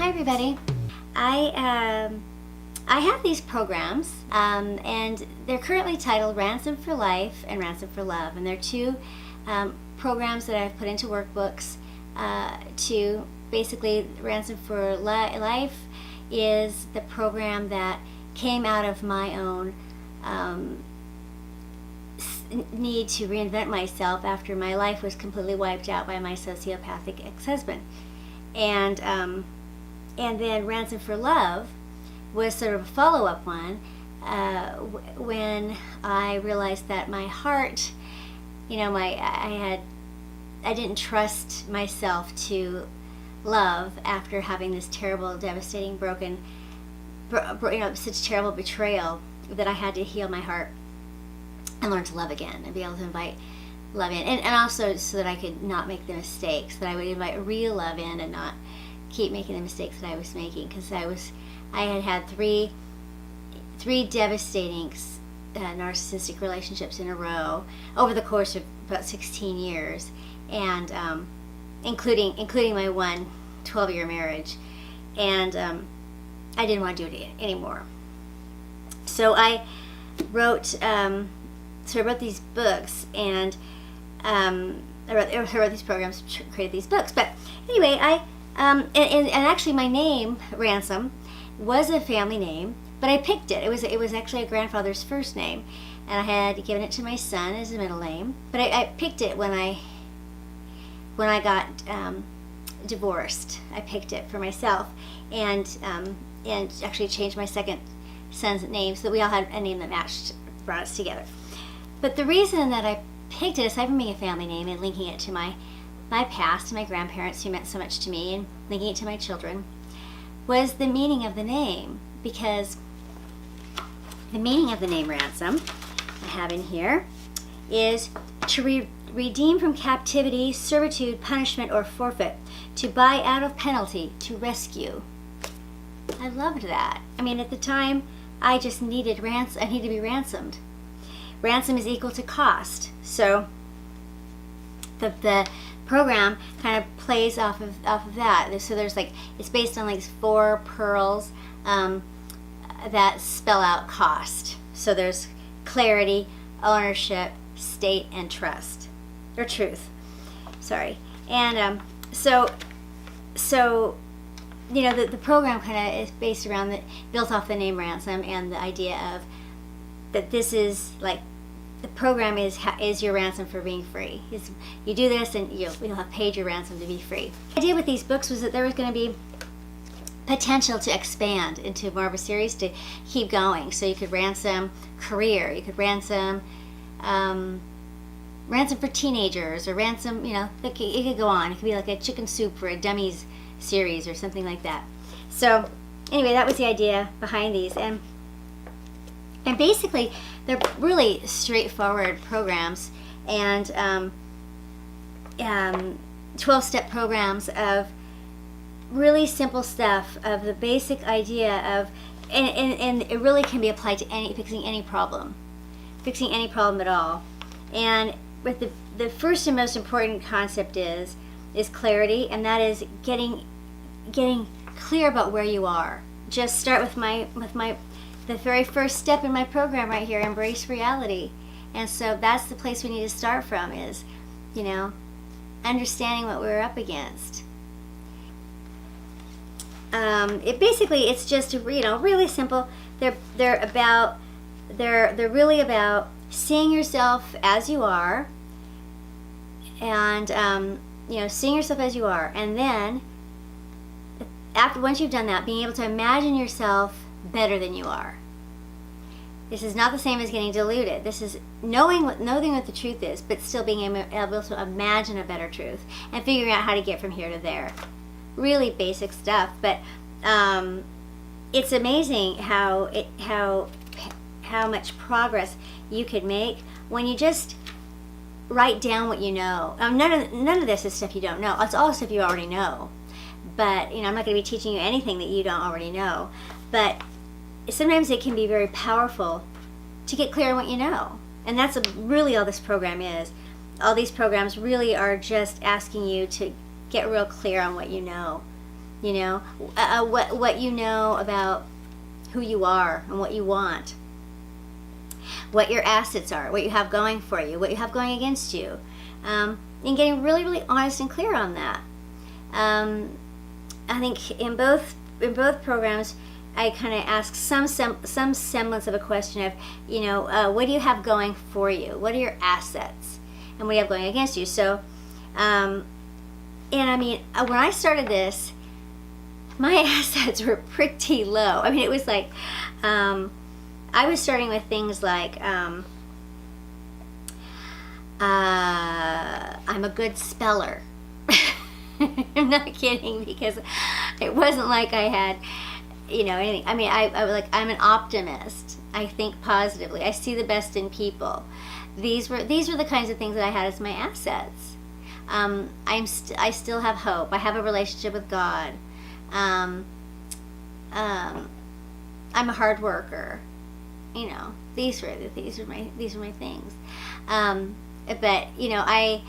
Hi everybody. I have these programs, and they're currently titled Ransom for Life and Ransom for Love, and they're two programs that I've put into workbooks to basically Ransom for Life is the program that came out of my own need to reinvent myself after my life was completely wiped out by my sociopathic ex-husband. And then Ransom for Love was sort of a follow-up one when I realized that my heart, I didn't trust myself to love after having this terrible, devastating, such terrible betrayal, that I had to heal my heart and learn to love again and be able to invite love in, and also so that I could not make the mistakes, that I would invite real love in and not keep making the mistakes that I was making, because I had three devastating narcissistic relationships in a row over the course of about 16 years, and including my one 12-year marriage, and I didn't want to do it anymore. So I wrote these books, and I wrote these programs, created these books. But anyway, and actually my name Ransom was a family name, but I picked it. It was actually a grandfather's first name, and I had given it to my son as a middle name. But I picked it when I got divorced. I picked it for myself, and actually changed my second son's name so that we all had a name that matched, brought us together. But the reason that I picked it, aside from being a family name and linking it to my past, to my grandparents who meant so much to me, and linking it to my children, was the meaning of the name. Because the meaning of the name Ransom, I have in here, is to redeem from captivity, servitude, punishment, or forfeit, to buy out of penalty, to rescue. I loved that. I mean, at the time, I just needed I needed to be ransomed. Ransom is equal to cost. So the program kind of plays off of that. So there's it's based on 4 pearls that spell out cost. So there's clarity, ownership, state, and trust, or truth. Sorry. And so the program kind of is based around built off the name Ransom, and the idea of that this is the program is your ransom for being free. You do this and you'll have paid your ransom to be free. The idea with these books was that there was going to be potential to expand into more of a series, to keep going. So you could ransom career, you could ransom for teenagers, or ransom, it could go on. It could be like a chicken soup for a dummies series or something like that. So anyway, that was the idea behind these, and basically they're really straightforward programs, and 12-step programs of really simple stuff, of the basic idea of, and it really can be applied to fixing any problem at all. And with the first and most important concept is clarity, and that is getting clear about where you are. Just start with the very first step in my program right here, embrace reality. And so that's the place we need to start from, is understanding what we're up against. It's just really simple. They're really about seeing yourself as you are, and seeing yourself as you are, and then once you've done that, being able to imagine yourself better than you are. This is not the same as getting deluded. This is knowing what the truth is, but still being able to imagine a better truth and figuring out how to get from here to there. Really basic stuff, but it's amazing how much progress you could make when you just write down what you know. None of this is stuff you don't know. It's all stuff you already know. But I'm not going to be teaching you anything that you don't already know. But sometimes it can be very powerful to get clear on what you know, and that's really all this program is. All these programs really are just asking you to get real clear on what you know, You know, what you know about who you are and what you want, what your assets are, what you have going for you, what you have going against you, and getting really, really honest and clear on that. I think in both programs, I kind of ask some semblance of a question of, you know, what do you have going for you? What are your assets? And what do you have going against you? So, and I mean, when I started this, my assets were pretty low. I mean, it was like, I was starting with things like, I'm a good speller. I'm not kidding, because it wasn't like I had, you know, anything. I mean, I'm an optimist. I think positively. I see the best in people. These were the kinds of things that I had as my assets. I still have hope. I have a relationship with God. I'm a hard worker. You know, these were my things. But you know, I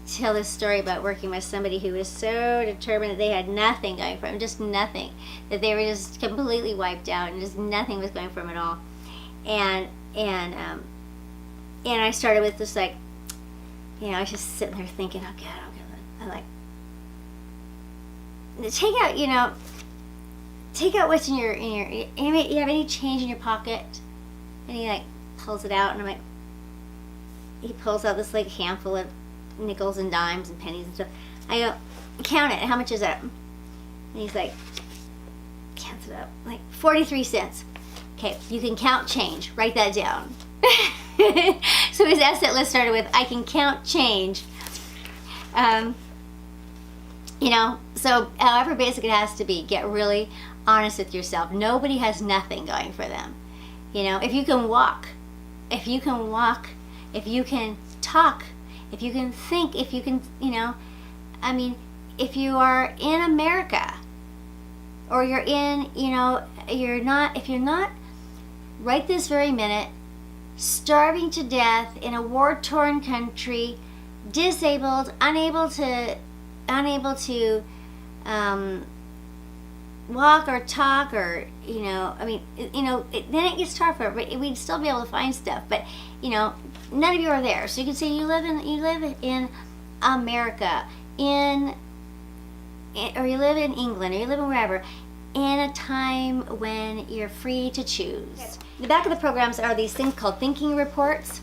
tell this story about working with somebody who was so determined that they had nothing going for them, just nothing, that they were just completely wiped out and just nothing was going for them at all. And I started with just like, you know, I was just sitting there thinking, oh God, I'm like, take out what's in your, you have any change in your pocket? And he like pulls it out, and I'm like, he pulls out this like handful of nickels and dimes and pennies and stuff. I go, count it. How much is that? And he's like, counts it up. Like 43 cents. Okay, you can count change. Write that down. So his asset list started with, I can count change. You know, so however basic it has to be, get really honest with yourself. Nobody has nothing going for them. You know, if you can walk, if you can talk, if you can think, if you can, you know, I mean, if you are in America, or you're in, you know, if you're not right this very minute, starving to death in a war-torn country, disabled, unable to walk or talk, or, you know, I mean, you know, then it gets tougher, but we'd still be able to find stuff. But, you know, none of you are there. So you can say you live in America, or you live in England, or you live in wherever, in a time when you're free to choose. The back of the programs are these things called thinking reports,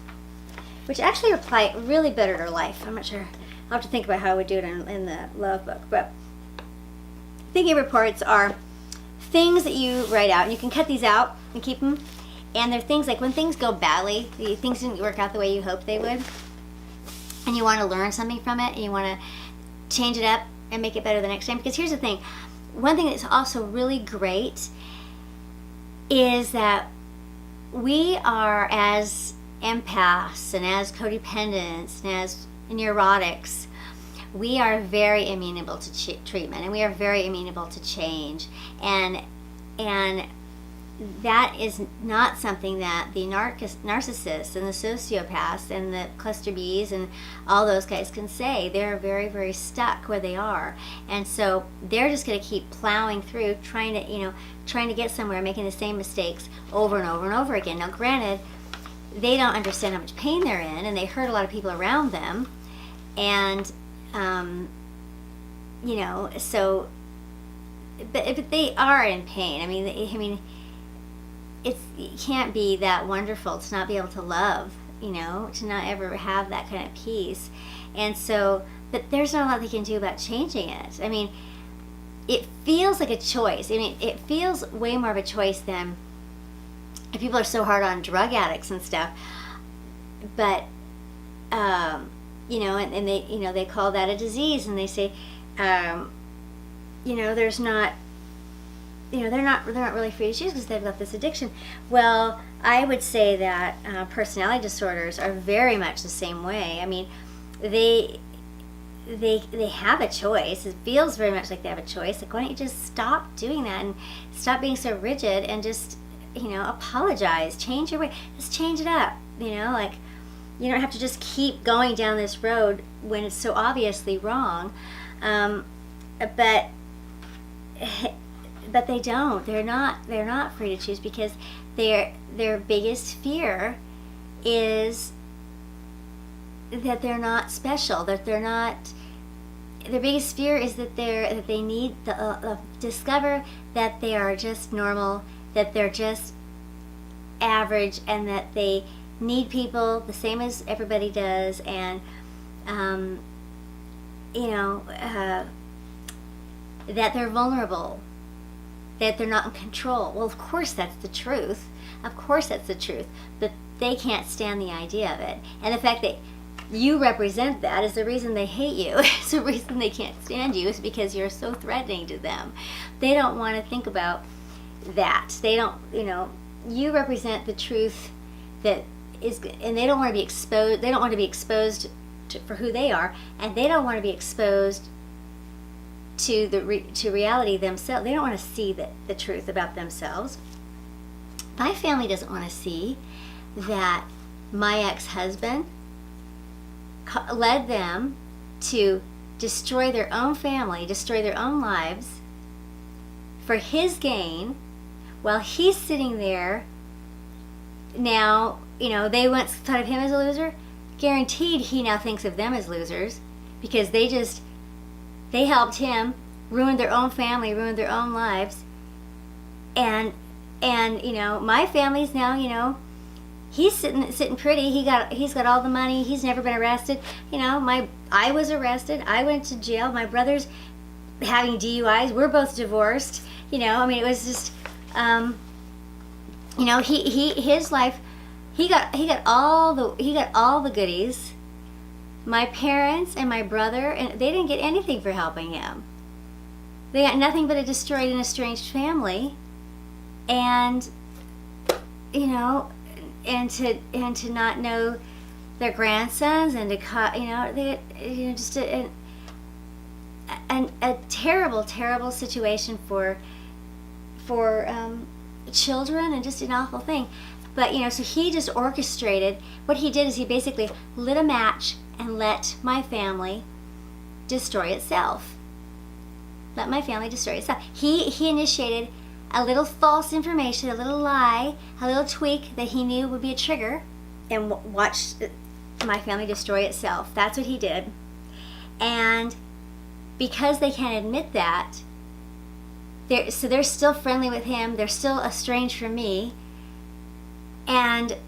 which actually apply really better to life. I'm not sure. I'll have to think about how I would do it in the love book. But thinking reports are things that you write out, and you can cut these out and keep them. And they're things like when things go badly, things didn't work out the way you hoped they would, and you want to learn something from it, and you want to change it up and make it better the next time. Because here's the thing, one thing that's also really great is that we are, as empaths and as codependents and as neurotics, we are very amenable to treatment, and we are very amenable to change, and that is not something that the narcissists and the sociopaths and the cluster Bs and all those guys can say. They're very, very stuck where they are, and so they're just going to keep plowing through, trying to get somewhere, making the same mistakes over and over and over again. Now, granted, they don't understand how much pain they're in, and they hurt a lot of people around them, and you know, so, but they are in pain. I mean, it can't be that wonderful to not be able to love, you know, to not ever have that kind of peace. And so, but there's not a lot they can do about changing it. I mean, it feels like a choice. I mean, it feels way more of a choice than if people are so hard on drug addicts and stuff. But, you know, and they, you know, they call that a disease, and they say, you know, there's not, you know, they're not really free to choose because they've got this addiction. Well, I would say that personality disorders are very much the same way. I mean, they have a choice. It feels very much like they have a choice. Like, why don't you just stop doing that and stop being so rigid and just, you know, apologize, change your way, just change it up. You know, like, you don't have to just keep going down this road when it's so obviously wrong. but they don't. They're not free to choose, because their biggest fear is that they're not special, that they're not. Their biggest fear is that they need to discover that they are just normal, that they're just average, and that they need people the same as everybody does, and that they're vulnerable, that they're not in control. Well, of course that's the truth. Of course that's the truth. But they can't stand the idea of it. And the fact that you represent that is the reason they hate you. It's the reason they can't stand you, is because you're so threatening to them. They don't want to think about that. They don't, you represent the truth that is, and they don't want to be exposed. They don't want to be exposed for who they are, and they don't want to be exposed to to reality themselves. They don't want to see the truth about themselves. My family doesn't want to see that my ex-husband led them to destroy their own family, destroy their own lives for his gain, while he's sitting there now. They once thought of him as a loser. Guaranteed he now thinks of them as losers, because they helped him ruin their own family, ruin their own lives. And my family's now, he's sitting pretty. He's got all the money. He's never been arrested. I was arrested. I went to jail. My brother's having DUIs. We're both divorced. It was just his life. He got all the goodies. My parents and my brother, and they didn't get anything for helping him. They got nothing but a destroyed and estranged family. And and to not know their grandsons, and to just a terrible situation for children, and just an awful thing. But so he just orchestrated. What he did is he basically lit a match and let my family destroy itself. Let my family destroy itself. He initiated a little false information, a little lie, a little tweak that he knew would be a trigger, and watched my family destroy itself. That's what he did. And because they can't admit that, they're still friendly with him. They're still estranged from me, and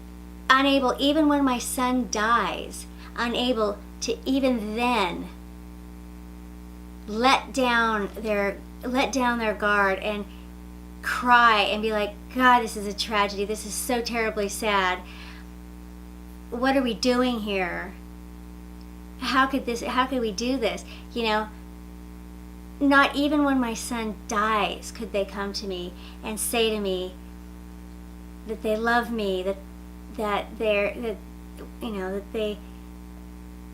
unable, even when my son dies, unable to even then let down their guard and cry and be like, God, this is a tragedy. This is so terribly sad. What are we doing here? How could we do this? Not even when my son dies could they come to me and say to me that they love me, that they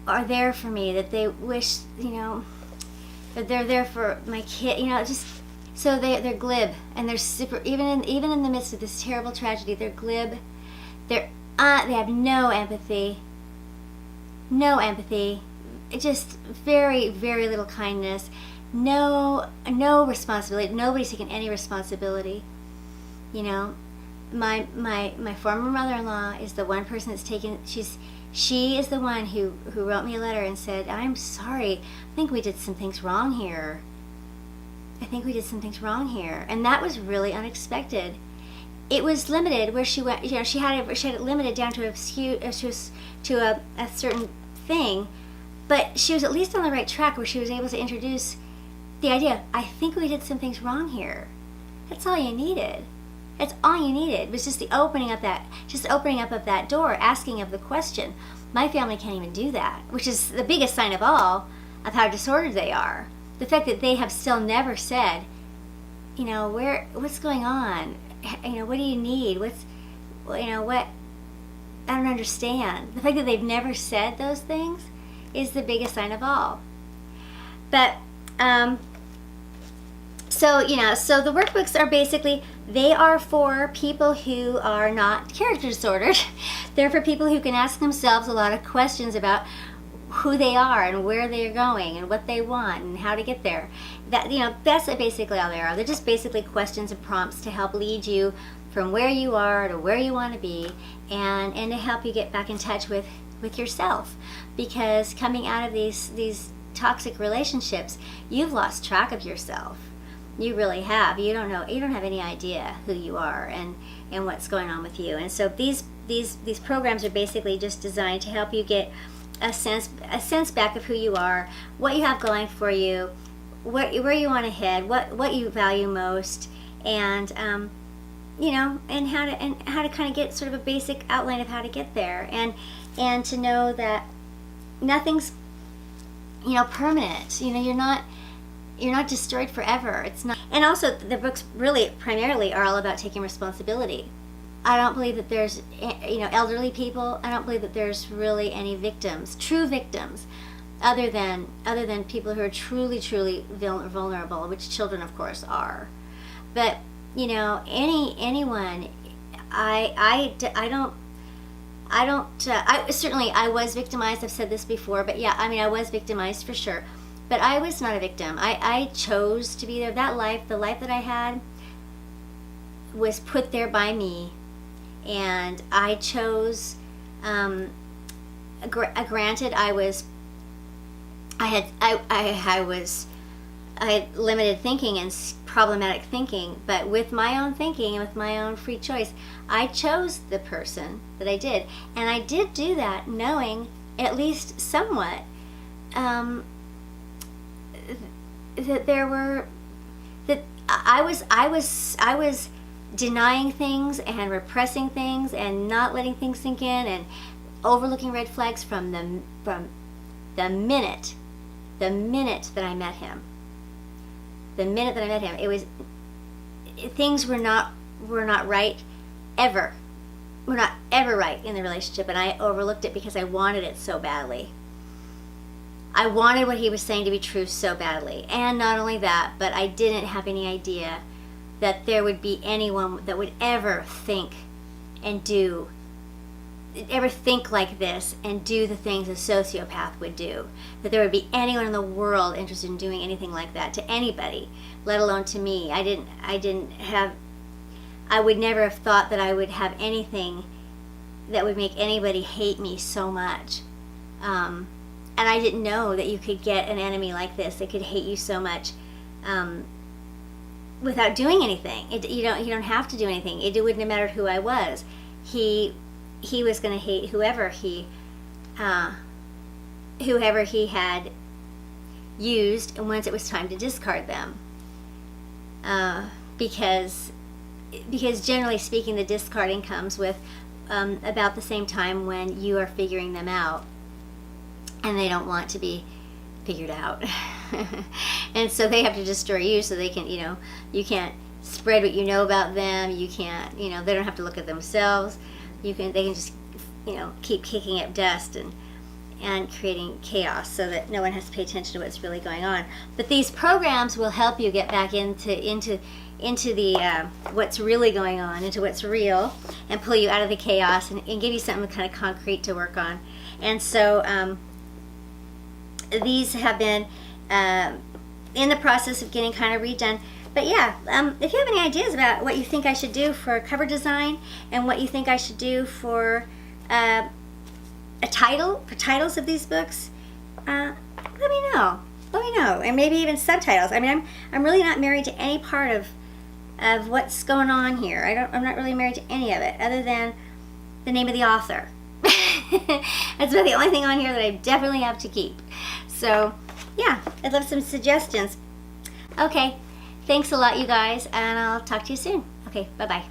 are there for me, that they wish, that they're there for my kid, just. So they're glib, and they're super. Even in the midst of this terrible tragedy, they're glib. They have no empathy. No empathy. Just very, very little kindness. No responsibility. Nobody's taking any responsibility. My former mother-in-law is the one person that's taken. She is the one who wrote me a letter and said, "I'm sorry. I think we did some things wrong here. And that was really unexpected. It was limited where she went. She had it limited down to a certain thing, but she was at least on the right track, where she was able to introduce the idea. I think we did some things wrong here. That's all you needed. That's all you needed, was just the opening up of that door, asking of the question. My family can't even do that, which is the biggest sign of all of how disordered they are. The fact that they have still never said, what's going on? What do you need? What? I don't understand. The fact that they've never said those things is the biggest sign of all. But, so the workbooks are basically, they are for people who are not character disordered. They're for people who can ask themselves a lot of questions about who they are and where they're going and what they want and how to get there. that's basically all they are. They're just basically questions and prompts to help lead you from where you are to where you want to be, and to help you get back in touch with yourself. Because coming out of these toxic relationships, you've lost track of yourself. You really have. You don't have any idea who you are and what's going on with you. And so these programs are basically just designed to help you get a sense back of who you are, what you have going for you, where you want to head, what you value most, and and how to kind of get sort of a basic outline of how to get there, and to know that nothing's permanent. You're not destroyed forever. It's not. And also, the books really primarily are all about taking responsibility. I don't believe that there's elderly people. I don't believe that there's really any victims, true victims, other than people who are truly vulnerable, which children of course are. But anyone, I certainly I was victimized. I've said this before, but yeah, I was victimized for sure. But I was not a victim. I chose to be there. That life, the life that I had, was put there by me, and I chose. Granted, I had limited thinking and problematic thinking, but with my own thinking and with my own free choice, I chose the person that I did, and I did do that knowing at least somewhat that I was denying things and repressing things and not letting things sink in and overlooking red flags from the minute that I met him. The minute that I met him, things were not right ever. Were not ever right in the relationship, and I overlooked it because I wanted it so badly. I wanted what he was saying to be true so badly. And not only that, but I didn't have any idea that there would be anyone that would ever think like this and do the things a sociopath would do. That there would be anyone in the world interested in doing anything like that to anybody, let alone to me. I would never have thought that I would have anything that would make anybody hate me so much. And I didn't know that you could get an enemy like this that could hate you so much without doing anything. You don't have to do anything. It wouldn't have mattered who I was. He was going to hate whoever he had used, and once it was time to discard them, because generally speaking, the discarding comes with about the same time when you are figuring them out, and they don't want to be figured out. And so they have to destroy you so they can, you can't spread what you know about them. You can't, they don't have to look at themselves. They can just, keep kicking up dust and creating chaos so that no one has to pay attention to what's really going on. But these programs will help you get back into the what's really going on, into what's real, and pull you out of the chaos and give you something kind of concrete to work on. And so these have been in the process of getting kind of redone. But yeah, if you have any ideas about what you think I should do for cover design and what you think I should do for titles of these books, let me know. And maybe even subtitles. I'm really not married to any part of what's going on here. I'm not really married to any of it other than the name of the author. That's about the only thing on here that I definitely have to keep. So yeah, I'd love some suggestions. Okay, thanks a lot, you guys, and I'll talk to you soon. Okay, bye-bye.